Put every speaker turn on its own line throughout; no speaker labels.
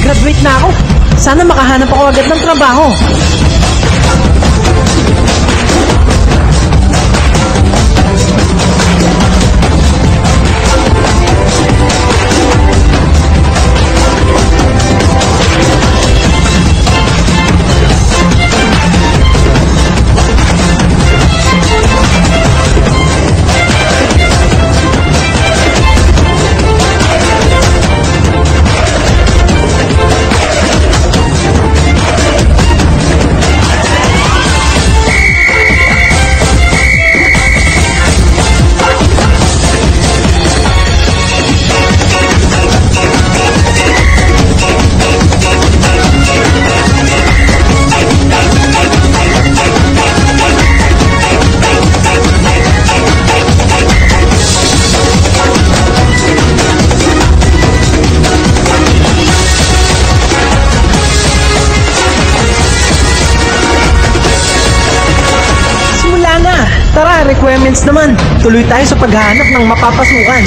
Graduate na ako. Sana makahanap ako agad ng trabaho. Tara, requirements naman. Tuloy tayo sa paghahanap ng mapapasukan.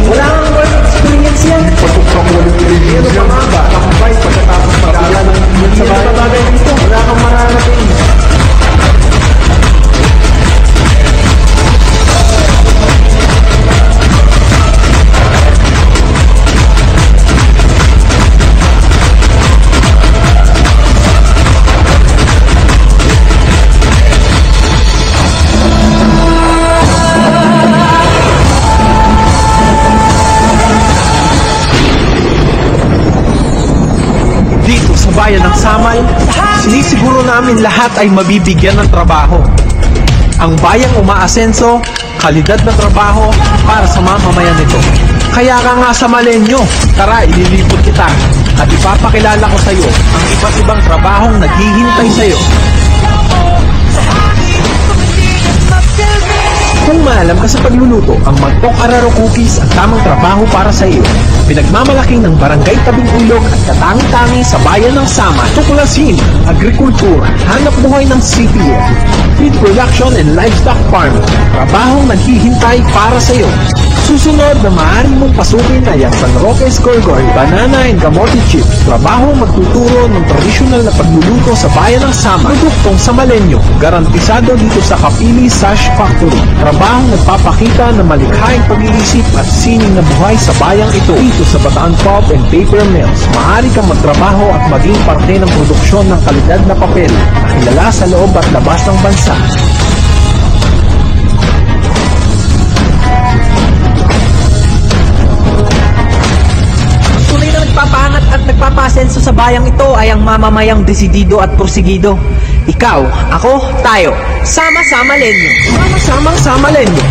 Wala kang work experience yan. Pagkukang walang experience yan. Takbay pagkatapos pag-aaral sa bagay dito. Wala kang mararating. Bayan ng Samal, sinisiguro namin lahat ay mabibigyan ng trabaho. Ang bayang umaasenso, kalidad na trabaho para sa mamamayan nito. Kaya ka nga sa Malenyo, tara ililipot kita at ipapakilala ko sa iyo ang iba't ibang trabahong naghihintay sa iyo. Kung maalam ka sa pagluluto, ang Mantok Araro Cookies ang tamang trabaho para sa iyo. Pinagmamalaking ng Barangay Tabing Ilog at katangi-tangi sa bayan ng Samal. Tuklasin, agrikultura, hanap buhay ng CPF, feed production and livestock farming. Trabahong naghihintay para sa iyo. Susunod na maaari mong pasukin ay ang San Roque Scorgor, Banana and Kamote Chips. Trabaho magtuturo ng tradisyonal na pagluluto sa bayan ng Samal. Produktong sa Malenyo, garantisado dito sa Kapili Sash Factory. Trabahong nagpapakita ng malikhaing pag-iisip at sining na buhay sa bayang ito. Dito sa Bataan Pulp and Paper Mills, maaari kang magtrabaho at maging parte ng produksyon ng kalidad na papel na kilala sa loob at labas ng bansa. Nagpapaangat at nagpapasenso sa bayang ito ay ang mamamayang desidido at porsigido. Ikaw, ako, tayo. Sama-sama Lenyo. Sama-samang Sama Lenyo.